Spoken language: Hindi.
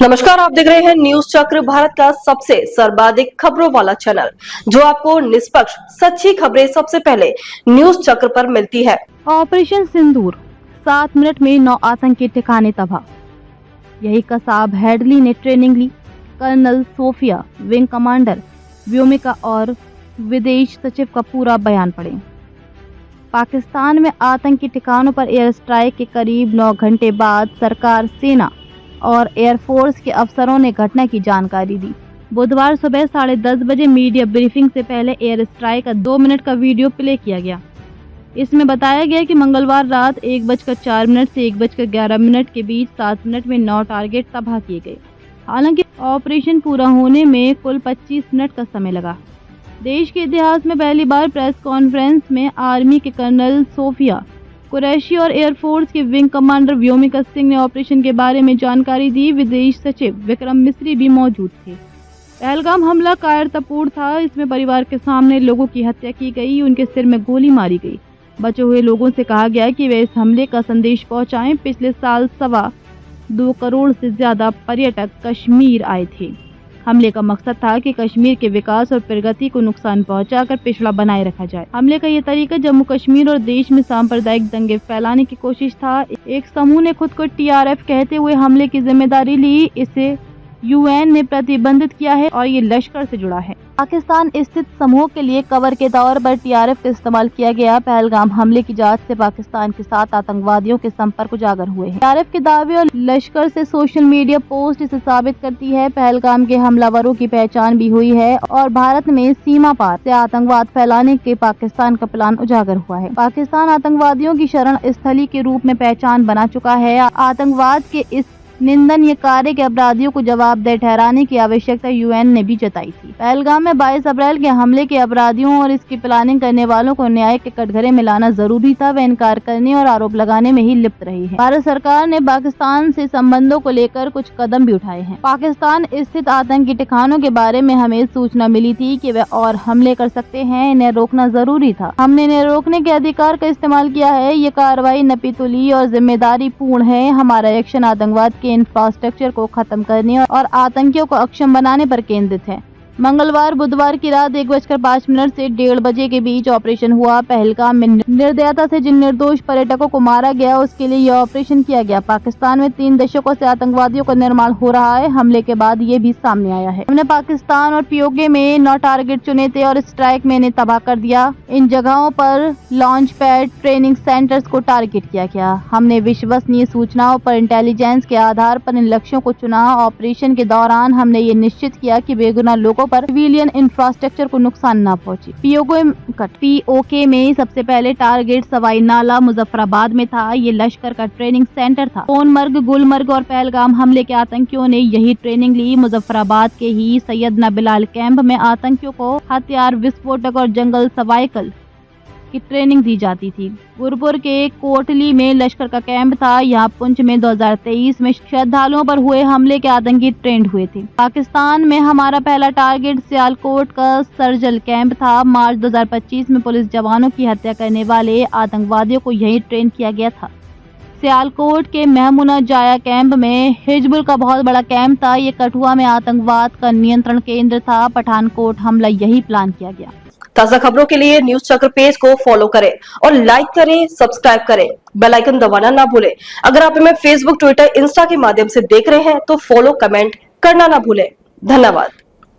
नमस्कार, आप देख रहे हैं न्यूज चक्र, भारत का सबसे सर्वाधिक खबरों वाला चैनल, जो आपको निष्पक्ष सच्ची खबरें सबसे पहले न्यूज चक्र पर मिलती है। ऑपरेशन सिंदूर, 7 मिनट में 9 आतंकी ठिकाने तबाह। यही कसाब हेडली ने ट्रेनिंग ली। Colonel Sofiya, wing commander Vyomika और विदेश सचिव का पूरा बयान पढ़ें। पाकिस्तान में आतंकी ठिकानों पर एयर स्ट्राइक के करीब 9 घंटे बाद सरकार, सेना और एयरफोर्स के अफसरों ने घटना की जानकारी दी। बुधवार सुबह 10:30 बजे मीडिया ब्रीफिंग से पहले एयर स्ट्राइक का 2 मिनट का वीडियो प्ले किया गया। इसमें बताया गया कि मंगलवार रात 1:04 से 1:11 के बीच 7 मिनट में 9 टारगेट तबाह किए गए। हालांकि ऑपरेशन पूरा होने में कुल 25 मिनट का समय लगा। देश के इतिहास में पहली बार प्रेस कॉन्फ्रेंस में आर्मी के कर्नल सोफिया कुरैशी और एयरफोर्स के विंग कमांडर व्योमिका सिंह ने ऑपरेशन के बारे में जानकारी दी। विदेश सचिव विक्रम मिस्री भी मौजूद थे। पहलगाम हमला कायरतापूर्ण था। इसमें परिवार के सामने लोगों की हत्या की गई, उनके सिर में गोली मारी गई। बचे हुए लोगों से कहा गया कि वे इस हमले का संदेश पहुंचाएं। पिछले साल 2.25 करोड़ से ज्यादा पर्यटक कश्मीर आए थे। हमले का मकसद था कि कश्मीर के विकास और प्रगति को नुकसान पहुंचाकर पिछड़ा बनाए रखा जाए। हमले का ये तरीका जम्मू कश्मीर और देश में सांप्रदायिक दंगे फैलाने की कोशिश था। एक समूह ने खुद को TRF कहते हुए हमले की जिम्मेदारी ली। इसे UN ने प्रतिबंधित किया है और ये लश्कर से जुड़ा है। पाकिस्तान स्थित समूह के लिए कवर के तौर पर TRF का इस्तेमाल किया गया। पहलगाम हमले की जांच से पाकिस्तान के 7 आतंकवादियों के संपर्क उजागर हुए हैं। TRF के दावे और लश्कर से सोशल मीडिया पोस्ट इसे साबित करती है। पहलगाम के हमलावरों की पहचान भी हुई है और भारत में सीमा पार से आतंकवाद फैलाने के पाकिस्तान का प्लान उजागर हुआ है। पाकिस्तान आतंकवादियों की शरण स्थली के रूप में पहचान बना चुका है। आतंकवाद के इस निंदनीय कार्य के अपराधियों को जवाबदेह ठहराने की आवश्यकता UN ने भी जताई थी। पहलगाम में 22 अप्रैल के हमले के अपराधियों और इसकी प्लानिंग करने वालों को न्याय के कटघरे में लाना जरूरी था। वे इनकार करने और आरोप लगाने में ही लिप्त रही है। भारत सरकार ने पाकिस्तान से संबंधों को लेकर कुछ कदम भी उठाए हैं। पाकिस्तान स्थित आतंकी ठिकानों के बारे में हमें सूचना मिली थी कि वे और हमले कर सकते हैं। इन्हें रोकना जरूरी था। हमने इन्हें रोकने के अधिकार का इस्तेमाल किया है। ये कार्रवाई नपीतुली और जिम्मेदारी पूर्ण है। हमारा एक्शन आतंकवाद के इंफ्रास्ट्रक्चर को खत्म करने और आतंकियों को अक्षम बनाने पर केंद्रित है। मंगलवार बुधवार की रात 1:05 से 1:30 बजे के बीच ऑपरेशन हुआ। पहलगाम में निर्दयता से जिन निर्दोष पर्यटकों को मारा गया, उसके लिए यह ऑपरेशन किया गया। पाकिस्तान में 3 दशकों से आतंकवादियों का निर्माण हो रहा है। हमले के बाद ये भी सामने आया है। हमने पाकिस्तान और POK में 9 टारगेट चुने थे और स्ट्राइक में इन्हें तबाह कर दिया। इन जगहों पर लॉन्च पैड, ट्रेनिंग सेंटर्स को टारगेट किया गया। हमने विश्वसनीय सूचनाओं पर इंटेलिजेंस के आधार पर इन लक्ष्यों को चुना। ऑपरेशन के दौरान हमने ये निश्चित किया कि बेगुनाह लोगों पर सिविलियन इंफ्रास्ट्रक्चर को नुकसान न पहुंचे। POK में सबसे पहले टारगेट सवाई नाला मुजफ्फराबाद में था। ये लश्कर का ट्रेनिंग सेंटर था। सोनमर्ग, गुलमर्ग और पहलगाम हमले के आतंकियों ने यही ट्रेनिंग ली। मुजफ्फराबाद के ही सैयदना बिलाल कैंप में आतंकियों को हथियार, विस्फोटक और जंगल सवाइकल की ट्रेनिंग दी जाती थी। गुरपुर के कोटली में लश्कर का कैंप था। यहाँ पुंछ में 2023 में श्रद्धालुओं पर हुए हमले के आतंकी ट्रेंड हुए थे। पाकिस्तान में हमारा पहला टारगेट सियालकोट का सर्जल कैंप था। मार्च 2025 में पुलिस जवानों की हत्या करने वाले आतंकवादियों को यही ट्रेन किया गया था। सियालकोट के महमुना जाया कैंप में हिजबुल का बहुत बड़ा कैंप था। ये कठुआ में आतंकवाद का नियंत्रण केंद्र था। पठानकोट हमला यही प्लान किया गया। ताजा खबरों के लिए न्यूज चक्र पेज को फॉलो करें और लाइक करें, सब्सक्राइब करें, बेल आइकन दबाना ना भूलें। अगर आप हमें Facebook, Twitter, Insta के माध्यम से देख रहे हैं तो फॉलो, कमेंट करना ना भूलें। धन्यवाद।